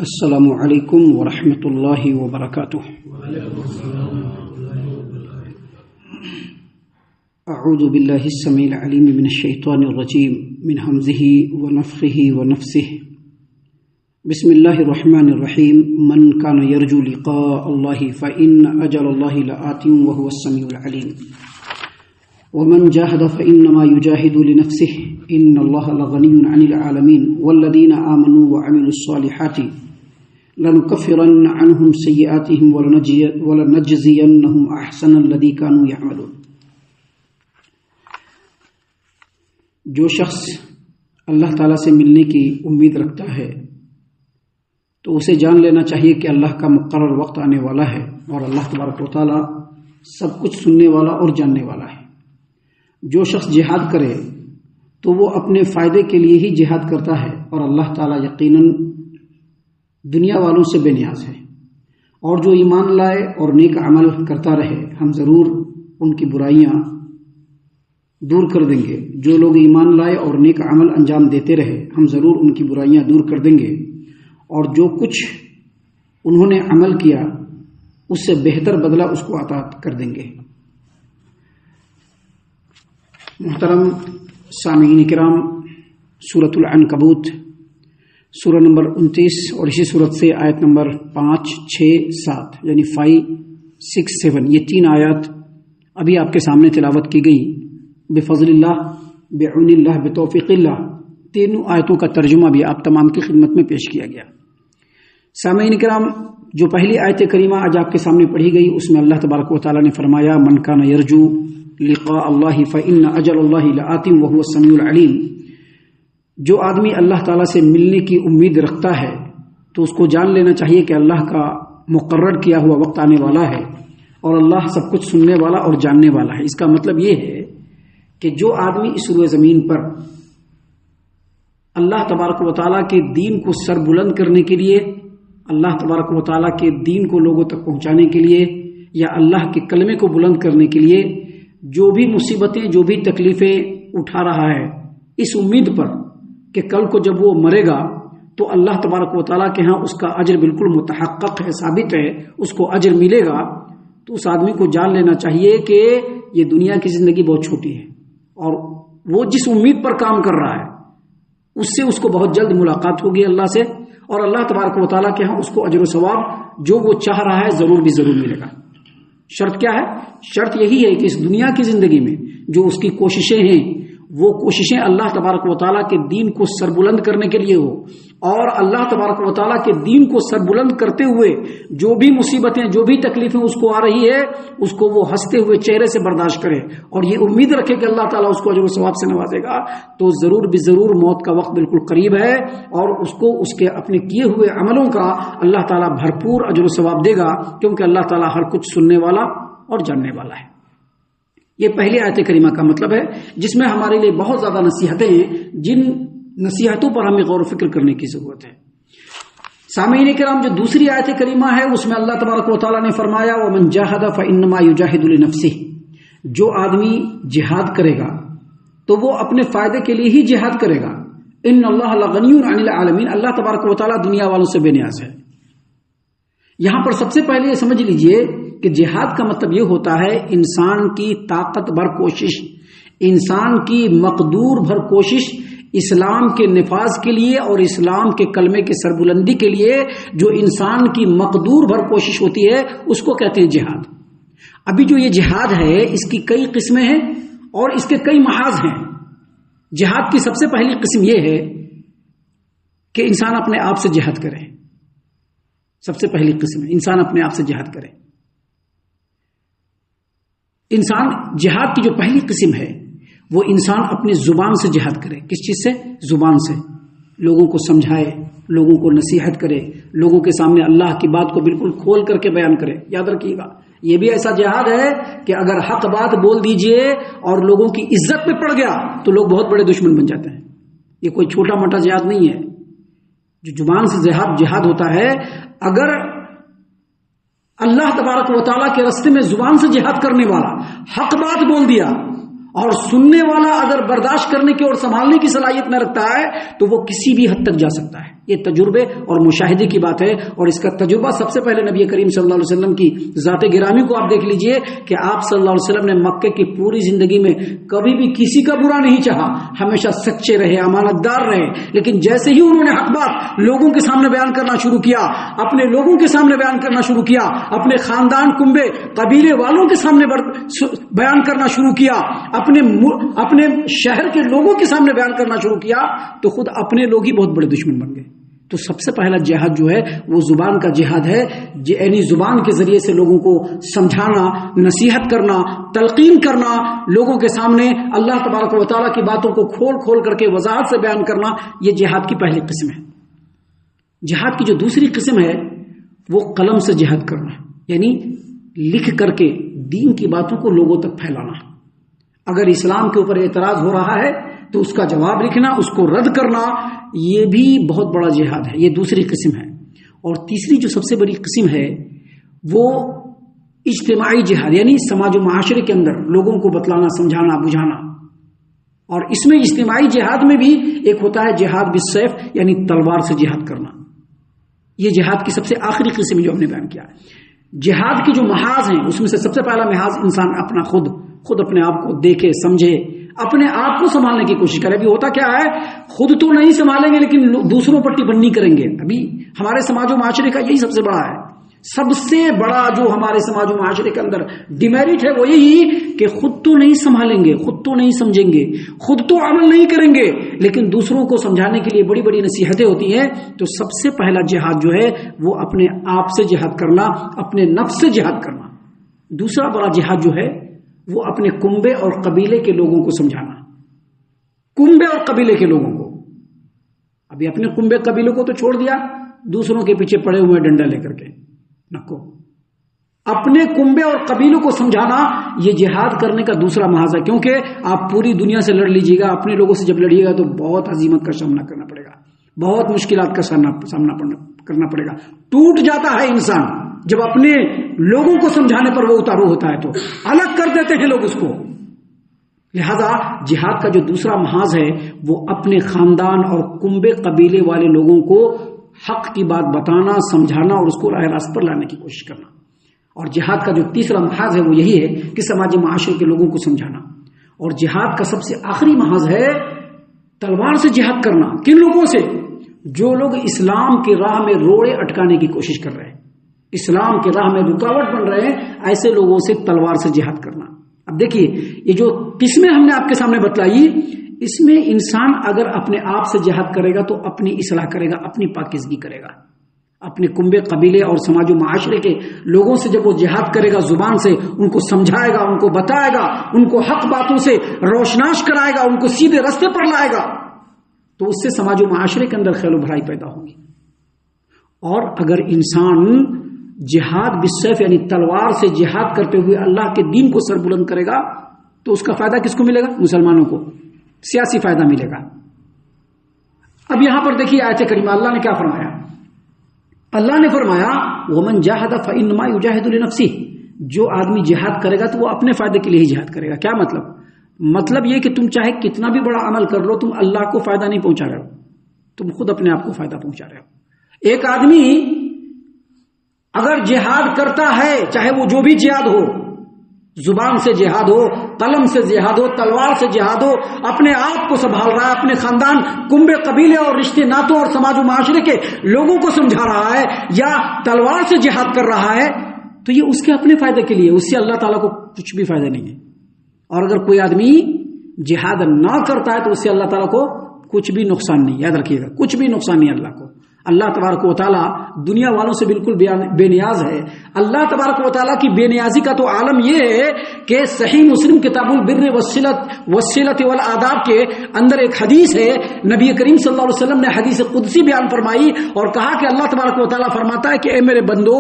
السلام علیکم ورحمۃ اللہ وبرکاتہ۔ اعوذ باللہ السمیع العلیم من الشیطان الرجیم من حمزہ ونفخہ ونفثہ۔ بسم اللہ الرحمن الرحیم۔ من کان یرجو لقاء اللہ فإن اجل اللہ لآت وهو السمیع العلیم۔ ومن جاهد فإنما يجاهد لنفسه إن الله لغني عن العالمين والذين آمنوا وعملوا الصالحات لنكفرن عنهم سيئاتهم ولنجزينهم أحسن الذي كانوا يعملون۔ جو شخص اللہ تعالیٰ سے ملنے کی امید رکھتا ہے تو اسے جان لینا چاہیے کہ اللہ کا مقرر وقت آنے والا ہے اور اللہ تبارک و تعالیٰ سب کچھ سننے والا اور جاننے والا ہے۔ جو شخص جہاد کرے تو وہ اپنے فائدے کے لیے ہی جہاد کرتا ہے اور اللہ تعالیٰ یقیناً دنیا والوں سے بے نیاز ہے۔ اور جو ایمان لائے اور نیک عمل کرتا رہے ہم ضرور ان کی برائیاں دور کر دیں گے۔ جو لوگ ایمان لائے اور نیک عمل انجام دیتے رہے ہم ضرور ان کی برائیاں دور کر دیں گے اور جو کچھ انہوں نے عمل کیا اس سے بہتر بدلہ اس کو عطا کر دیں گے۔ محترم سامعین کرام، سورۃ العنکبوت سورہ نمبر 29 اور اسی سورت سے آیت نمبر 5، 6، 7 یعنی 5، 6، 7 یہ 3 آیات ابھی آپ کے سامنے تلاوت کی گئی۔ بفضل اللہ، بعون اللہ، بتوفیق اللہ، تینوں آیتوں کا ترجمہ بھی آپ تمام کی خدمت میں پیش کیا گیا۔ سامعین کرام، جو پہلی آیت کریمہ آج آپ کے سامنے پڑھی گئی اس میں اللہ تبارک و تعالیٰ نے فرمایا من کان یرجو لقاء اللہ فإن اجل اللہ لآت وهو السمیع العلیم۔ جو آدمی اللہ تعالیٰ سے ملنے کی امید رکھتا ہے تو اس کو جان لینا چاہیے کہ اللہ کا مقرر کیا ہوا وقت آنے والا ہے اور اللہ سب کچھ سننے والا اور جاننے والا ہے۔ اس کا مطلب یہ ہے کہ جو آدمی اس روئے زمین پر اللہ تبارک و تعالیٰ کے دین کو سر بلند کرنے کے لیے، اللہ تبارک و تعالیٰ کے دین کو لوگوں تک پہنچانے کے لیے یا اللہ کے کلمے کو بلند کرنے کے لیے جو بھی مصیبتیں، جو بھی تکلیفیں اٹھا رہا ہے اس امید پر کہ کل کو جب وہ مرے گا تو اللہ تبارک و تعالیٰ کے ہاں اس کا اجر بالکل متحقق ہے، ثابت ہے، اس کو اجر ملے گا، تو اس آدمی کو جان لینا چاہیے کہ یہ دنیا کی زندگی بہت چھوٹی ہے اور وہ جس امید پر کام کر رہا ہے اس سے اس کو بہت جلد ملاقات ہوگی اللہ سے، اور اللہ تبارک و تعالیٰ کے ہاں اس کو اجر و ثواب جو وہ چاہ رہا ہے ضرور بھی ضرور ملے گا۔ شرط کیا ہے؟ شرط یہی ہے کہ اس دنیا کی زندگی میں جو اس کی کوششیں ہیں وہ کوششیں اللہ تبارک و تعالیٰ کے دین کو سربلند کرنے کے لیے ہو، اور اللہ تبارک و تعالیٰ کے دین کو سربلند کرتے ہوئے جو بھی مصیبتیں، جو بھی تکلیفیں اس کو آ رہی ہے اس کو وہ ہنستے ہوئے چہرے سے برداشت کرے اور یہ امید رکھے کہ اللہ تعالیٰ اس کو اجر و ثواب سے نوازے گا، تو ضرور بھی ضرور موت کا وقت بالکل قریب ہے اور اس کو اس کے اپنے کیے ہوئے عملوں کا اللہ تعالیٰ بھرپور اجر و ثواب دے گا، کیونکہ اللہ تعالیٰ ہر کچھ سننے والا اور جاننے والا ہے۔ یہ پہلی آیت کریمہ کا مطلب ہے جس میں ہمارے لیے بہت زیادہ نصیحتیں ہیں، جن نصیحتوں پر ہمیں غور و فکر کرنے کی ضرورت ہے۔ سامعین کرام، جو دوسری آیت کریمہ ہے اس میں اللہ تبارک و تعالیٰ نے فرمایا وَمَنْ جَاهَدَ فَإِنَّمَا يُجَاهِدُ لِنَفْسِهِ۔ جو آدمی جہاد کرے گا تو وہ اپنے فائدے کے لیے ہی جہاد کرے گا۔ ان اللہ لغنی عن العالمین، اللہ تبارک و تعالیٰ دنیا والوں سے بے نیاز ہے۔ یہاں پر سب سے پہلے یہ سمجھ لیجئے کہ جہاد کا مطلب یہ ہوتا ہے انسان کی طاقت بھر کوشش، انسان کی مقدور بھر کوشش اسلام کے نفاذ کے لیے اور اسلام کے کلمے کی سربلندی کے لیے جو انسان کی مقدور بھر کوشش ہوتی ہے اس کو کہتے ہیں جہاد۔ ابھی جو یہ جہاد ہے اس کی کئی قسمیں ہیں اور اس کے کئی محاذ ہیں۔ جہاد کی سب سے پہلی قسم یہ ہے کہ انسان اپنے آپ سے جہاد کرے۔ سب سے پہلی قسم ہے انسان اپنے آپ سے جہاد کرے۔ انسان جہاد کی جو پہلی قسم ہے وہ انسان اپنی زبان سے جہاد کرے۔ کس چیز سے؟ زبان سے۔ لوگوں کو سمجھائے، لوگوں کو نصیحت کرے، لوگوں کے سامنے اللہ کی بات کو بالکل کھول کر کے بیان کرے۔ یاد رکھیے گا یہ بھی ایسا جہاد ہے کہ اگر حق بات بول دیجئے اور لوگوں کی عزت پہ پڑ گیا تو لوگ بہت بڑے دشمن بن جاتے ہیں۔ یہ کوئی چھوٹا موٹا جہاد نہیں ہے۔ جو زبان سے جہاد ہوتا ہے، اگر اللہ تبارک و تعالیٰ کے راستے میں زبان سے جہاد کرنے والا حق بات بول دیا اور سننے والا اگر برداشت کرنے کی اور سنبھالنے کی صلاحیت نہ رکھتا ہے تو وہ کسی بھی حد تک جا سکتا ہے. یہ تجربے اور مشاہدے کی بات ہے، اور اس کا تجربہ سب سے پہلے نبی کریم صلی اللہ علیہ وسلم کی ذات گرامی کو آپ دیکھ لیجئے کہ آپ صلی اللہ علیہ وسلم نے مکے کی پوری زندگی میں کبھی بھی کسی کا برا نہیں چاہا، ہمیشہ سچے رہے، امانت دار رہے. لیکن جیسے ہی انہوں نے حق بات لوگوں کے سامنے بیان کرنا شروع کیا، اپنے لوگوں کے سامنے بیان کرنا شروع کیا، اپنے خاندان کنبے قبیلے والوں کے سامنے بیان کرنا شروع کیا، اپنے شہر کے لوگوں کے سامنے بیان کرنا شروع کیا، تو خود اپنے لوگ ہی بہت بڑے دشمن بن گئے. تو سب سے پہلا جہاد جو ہے وہ زبان کا جہاد ہے، یعنی زبان کے ذریعے سے لوگوں کو سمجھانا، نصیحت کرنا، تلقین کرنا، لوگوں کے سامنے اللہ تبارک و تعالیٰ کی باتوں کو کھول کھول کر کے وضاحت سے بیان کرنا. یہ جہاد کی پہلی قسم ہے. جہاد کی جو دوسری قسم ہے وہ قلم سے جہاد کرنا، یعنی لکھ کر کے دین کی باتوں کو لوگوں تک پھیلانا. اگر اسلام کے اوپر اعتراض ہو رہا ہے تو اس کا جواب لکھنا، اس کو رد کرنا، یہ بھی بہت بڑا جہاد ہے. یہ دوسری قسم ہے. اور تیسری جو سب سے بڑی قسم ہے وہ اجتماعی جہاد، یعنی سماج و معاشرے کے اندر لوگوں کو بتلانا، سمجھانا، بجھانا. اور اس میں اجتماعی جہاد میں بھی ایک ہوتا ہے جہاد بالسیف، یعنی تلوار سے جہاد کرنا. یہ جہاد کی سب سے آخری قسم جو ہم نے بیان کیا ہے. جہاد کے جو محاذ ہیں اس میں سے سب سے پہلا محاذ انسان اپنا خود اپنے آپ کو دیکھے، سمجھے، اپنے آپ کو سنبھالنے کی کوشش کرے. ابھی ہوتا کیا ہے، خود تو نہیں سنبھالیں گے لیکن دوسروں پر ٹپنی کریں گے. ابھی ہمارے سماج و معاشرے کا یہی سب سے بڑا ہے. سب سے بڑا جو ہمارے سماج و معاشرے کے اندر ڈیمیرٹ ہے وہ یہی کہ خود تو نہیں سنبھالیں گے، خود تو نہیں سمجھیں گے، خود تو عمل نہیں کریں گے، لیکن دوسروں کو سمجھانے کے لیے بڑی بڑی نصیحتیں ہوتی ہیں. تو سب سے پہلا جہاد جو ہے وہ اپنے آپ سے جہاد کرنا، اپنے نفس سے جہاد کرنا. دوسرا بڑا جہاد جو ہے وہ اپنے کنبے اور قبیلے کے لوگوں کو سمجھانا. کنبے اور قبیلے کے لوگوں کو، ابھی اپنے کنبے قبیلوں کو تو چھوڑ دیا، دوسروں کے پیچھے پڑے ہوئے ڈنڈا لے کر کے نکو. اپنے کنبے اور قبیلوں کو سمجھانا یہ جہاد کرنے کا دوسرا محاذ ہے. کیونکہ آپ پوری دنیا سے لڑ لیجیے گا، اپنے لوگوں سے جب لڑیے گا تو بہت عظیمت کا سامنا کرنا پڑے گا، بہت مشکلات کا سامنا کرنا پڑے گا. ٹوٹ جاتا ہے انسان جب اپنے لوگوں کو سمجھانے پر وہ اتارو ہوتا ہے، تو الگ کر دیتے ہیں لوگ اس کو. لہذا جہاد کا جو دوسرا محاذ ہے وہ اپنے خاندان اور کنبے قبیلے والے لوگوں کو حق کی بات بتانا، سمجھانا اور اس کو راہ راست پر لانے کی کوشش کرنا. اور جہاد کا جو تیسرا محاذ ہے وہ یہی ہے کہ سماجی معاشرے کے لوگوں کو سمجھانا. اور جہاد کا سب سے آخری محاذ ہے تلوار سے جہاد کرنا. کن لوگوں سے؟ جو لوگ اسلام کی راہ میں روڑے اٹکانے کی کوشش کر رہے ہیں، اسلام کے راہ میں رکاوٹ بن رہے ہیں، ایسے لوگوں سے تلوار سے جہاد کرنا. اب دیکھیے یہ جو قسمیں ہم نے آپ کے سامنے بتلائی، اس میں انسان اگر اپنے آپ سے جہاد کرے گا تو اپنی اصلاح کرے گا، اپنی پاکیزگی کرے گا. اپنے کنبے قبیلے اور سماج و معاشرے کے لوگوں سے جب وہ جہاد کرے گا، زبان سے ان کو سمجھائے گا، ان کو بتائے گا، ان کو حق باتوں سے روشناش کرائے گا، ان کو سیدھے رستے پر لائے گا، تو اس سے سماج و معاشرے کے اندر خیر و بھلائی پیدا ہوگی. اور اگر انسان جہاد بالسیف یعنی تلوار سے جہاد کرتے ہوئے اللہ کے دین کو سر بلند کرے گا تو اس کا فائدہ کس کو ملے گا؟ مسلمانوں کو سیاسی فائدہ ملے گا. اب یہاں پر دیکھیے آیت کریمہ اللہ نے کیا فرمایا. اللہ نے فرمایا وَمَنْ جَاهَدَ فَإِنَّمَا يُجَاهِدُ لِنَفْسِهِ. جو آدمی جہاد کرے گا تو وہ اپنے فائدے کے لیے ہی جہاد کرے گا. کیا مطلب یہ کہ تم چاہے کتنا بھی بڑا عمل کر لو، تم اللہ کو فائدہ نہیں پہنچا رہے ہو، تم خود اپنے آپ کو فائدہ پہنچا رہے ہو. ایک آدمی اگر جہاد کرتا ہے، چاہے وہ جو بھی جہاد ہو، زبان سے جہاد ہو، قلم سے جہاد ہو، تلوار سے جہاد ہو، اپنے آپ کو سنبھال رہا ہے، اپنے خاندان، کنبے قبیلے اور رشتے ناتوں اور سماج و معاشرے کے لوگوں کو سمجھا رہا ہے یا تلوار سے جہاد کر رہا ہے، تو یہ اس کے اپنے فائدے کے لیے، اس سے اللہ تعالیٰ کو کچھ بھی فائدہ نہیں ہے. اور اگر کوئی آدمی جہاد نہ کرتا ہے تو اس سے اللہ تعالیٰ کو کچھ بھی نقصان نہیں. یاد رکھیے گا، کچھ بھی نقصان نہیں اللہ کو. اللہ تبارک و تعالیٰ دنیا والوں سے بالکل بے نیاز ہے. اللہ تبارک و تعالیٰ کی بے نیازی کا تو عالم یہ ہے کہ صحیح مسلم کتاب البر والصلۃ والآداب کے اندر ایک حدیث ہے، نبی کریم صلی اللہ علیہ وسلم نے حدیث قدسی بیان فرمائی اور کہا کہ اللہ تبارک و تعالیٰ فرماتا ہے کہ اے میرے بندو،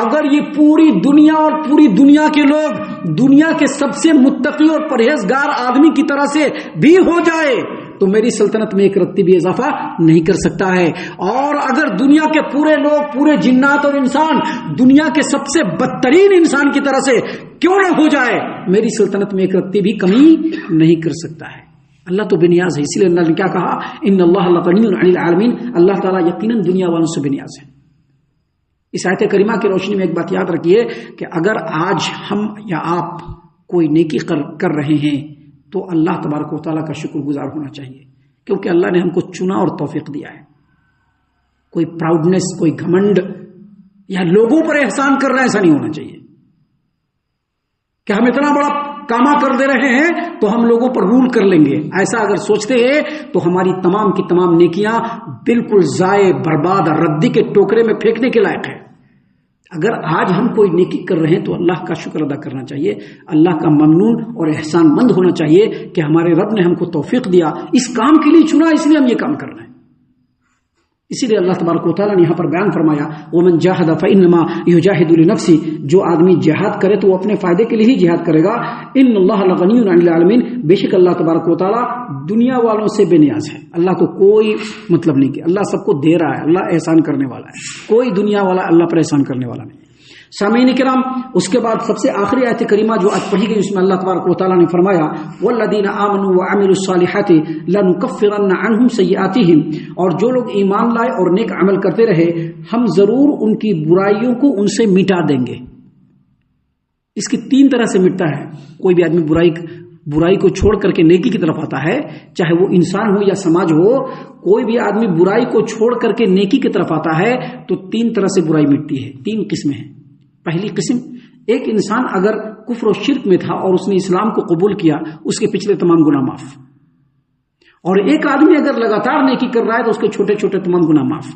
اگر یہ پوری دنیا اور پوری دنیا کے لوگ دنیا کے سب سے متقی اور پرہیزگار آدمی کی طرح سے بھی ہو جائے تو میری سلطنت میں ایک رتی بھی اضافہ نہیں کر سکتا ہے. اور اگر دنیا کے پورے لوگ، پورے جنات اور انسان دنیا کے سب سے بدترین انسان کی طرح سے کیوں نہ ہو جائے، میری سلطنت میں ایک رتی بھی کمی نہیں کر سکتا ہے. اللہ تو بے نیاز ہے. اسی لیے اللہ نے کیا کہا، ان اللہ غنی عن العالمین، اللہ تعالیٰ یقیناً دنیا والوں سے بے نیاز ہے. اس آیت کریمہ کی روشنی میں ایک بات یاد رکھیے کہ اگر آج ہم یا آپ کوئی نیکی کر رہے ہیں تو اللہ تبارک و تعالیٰ کا شکر گزار ہونا چاہیے، کیونکہ اللہ نے ہم کو چنا اور توفیق دیا ہے. کوئی پراؤڈنس، کوئی گھمنڈ یا لوگوں پر احسان کر رہے ہیں، ایسا نہیں ہونا چاہیے کہ ہم اتنا بڑا کاما کر دے رہے ہیں تو ہم لوگوں پر رول کر لیں گے. ایسا اگر سوچتے ہیں تو ہماری تمام کی تمام نیکیاں بالکل ضائع، برباد اور ردی کے ٹوکرے میں پھینکنے کے لائق ہے. اگر آج ہم کوئی نیکی کر رہے ہیں تو اللہ کا شکر ادا کرنا چاہیے، اللہ کا ممنون اور احسان مند ہونا چاہیے کہ ہمارے رب نے ہم کو توفیق دیا، اس کام کے لیے چنا، اس لیے ہم یہ کام کر رہے ہیں. اسی لیے اللہ تبارک و تعالیٰ نے یہاں پر بیان فرمایا، وَمَنْ جَاهَدَ فَإِنَّمَا يُجَاهِدُ لِنَفْسِهِ، جو آدمی جہاد کرے تو وہ اپنے فائدے کے لیے ہی جہاد کرے گا. ان اللہ لغنی عن العالمین، بے شک اللہ تبارک و تعالیٰ دنیا والوں سے بے نیاز ہے. اللہ کو کوئی مطلب نہیں کہ اللہ سب کو دے رہا ہے، اللہ احسان کرنے والا ہے، کوئی دنیا والا اللہ پر احسان کرنے والا نہیں. سامعین کرام، اس کے بعد سب سے آخری آیت کریمہ جو آج پڑھی گئی، اس میں اللہ تبارک و تعالیٰ نے فرمایا، والذین آمنوا وعملوا الصالحات لنکفرن عنہم سیئاتہم، اور جو لوگ ایمان لائے اور نیک عمل کرتے رہے ہم ضرور ان کی برائیوں کو ان سے مٹا دیں گے. اس کی تین طرح سے مٹتا ہے. کوئی بھی آدمی برائی کو چھوڑ کر کے نیکی کی طرف آتا ہے، چاہے وہ انسان ہو یا سماج ہو، کوئی بھی آدمی برائی کو چھوڑ کر کے نیکی کی طرف آتا ہے تو تین طرح سے برائی مٹتی ہے. تین قسمیں ہیں. پہلی قسم، ایک انسان اگر کفر و شرک میں تھا اور اس نے اسلام کو قبول کیا، اس کے پچھلے تمام گناہ معاف. اور ایک آدمی اگر لگاتار نیکی کر رہا ہے تو اس کے چھوٹے چھوٹے تمام گناہ معاف.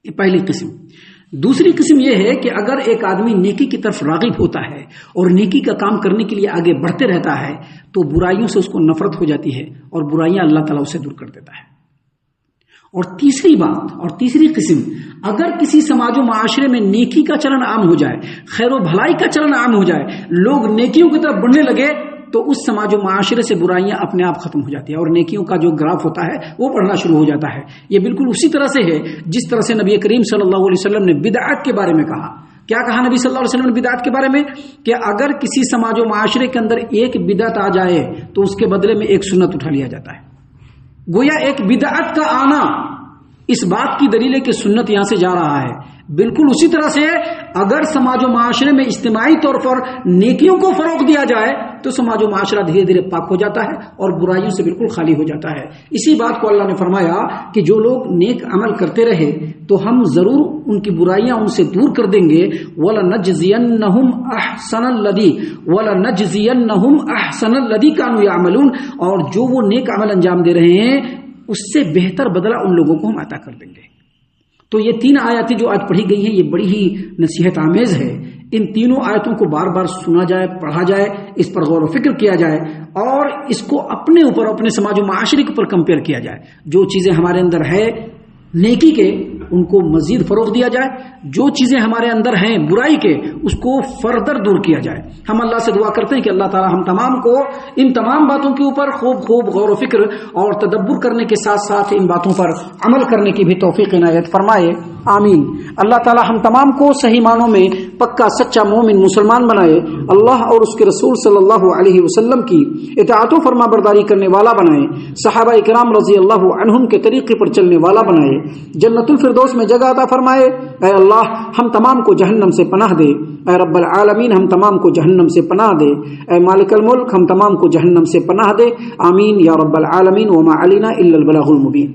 یہ پہلی قسم. دوسری قسم یہ ہے کہ اگر ایک آدمی نیکی کی طرف راغب ہوتا ہے اور نیکی کا کام کرنے کے لیے آگے بڑھتے رہتا ہے تو برائیوں سے اس کو نفرت ہو جاتی ہے اور برائیاں اللہ تعالیٰ اسے دور کر دیتا ہے. اور تیسری بات اور تیسری قسم، اگر کسی سماج و معاشرے میں نیکی کا چلن عام ہو جائے، خیر و بھلائی کا چلن عام ہو جائے، لوگ نیکیوں کی طرف بڑھنے لگے تو اس سماج و معاشرے سے برائیاں اپنے آپ ختم ہو جاتی ہیں اور نیکیوں کا جو گراف ہوتا ہے وہ بڑھنا شروع ہو جاتا ہے. یہ بالکل اسی طرح سے ہے جس طرح سے نبی کریم صلی اللہ علیہ وسلم نے بدعت کے بارے میں کہا. کیا کہا نبی صلی اللہ علیہ وسلم نے بدعت کے بارے میں؟ کہ اگر کسی سماج و معاشرے کے اندر ایک بدعت آ جائے تو اس کے بدلے میں ایک سنت اٹھا لیا جاتا ہے. گویا ایک بدعت کا آنا اس بات کی دلیل ہے کہ سنت یہاں سے جا رہا ہے. بالکل اسی طرح سے اگر سماج و معاشرے میں اجتماعی طور پر نیکیوں کو فروغ دیا جائے تو سماج و معاشرہ دھیرے دھیرے پاک ہو جاتا ہے اور برائیوں سے بالکل خالی ہو جاتا ہے. اسی بات کو اللہ نے فرمایا کہ جو لوگ نیک عمل کرتے رہے تو ہم ضرور ان کی برائیاں ان سے دور کر دیں گے. وَلَنَجْزِيَنَّهُمْ أَحْسَنَ الَّذِي كَانُوا يَعْمَلُونَ، اور جو وہ نیک عمل انجام دے رہے ہیں اس سے بہتر بدلہ ان لوگوں کو ہم عطا کر دیں گے. تو یہ تین آیاتیں جو آج پڑھی گئی ہیں یہ بڑی ہی نصیحت آمیز ہے. ان تینوں آیتوں کو بار بار سنا جائے، پڑھا جائے، اس پر غور و فکر کیا جائے اور اس کو اپنے اوپر، اپنے سماج و معاشرے کے اوپر کمپیئر کیا جائے. جو چیزیں ہمارے اندر ہے نیکی کے ان کو مزید فروغ دیا جائے، جو چیزیں ہمارے اندر ہیں برائی کے اس کو فردر دور کیا جائے. ہم اللہ سے دعا کرتے ہیں کہ اللہ تعالی ہم تمام کو ان تمام باتوں کے اوپر خوب غور و فکر اور تدبر کرنے کے ساتھ ساتھ ان باتوں پر عمل کرنے کی بھی توفیق عنایت فرمائے. آمین. اللہ تعالی ہم تمام کو صحیح معنوں میں پکا سچا مومن مسلمان بنائے، اللہ اور اس کے رسول صلی اللہ علیہ وسلم کی اطاعت و فرما برداری کرنے والا بنائے، صحابہ کرام رضی اللہ عنہم کے طریقے پر چلنے والا بنائے، جنت الفردوس میں جگہ عطا فرمائے. اے اللہ ہم تمام کو جہنم سے پناہ دے. اے رب العالمین ہم تمام کو جہنم سے پناہ دے. اے مالک الملک ہم تمام کو جہنم سے پناہ دے. آمین یا رب العالمین. وما علینا الا البلاغ المبین.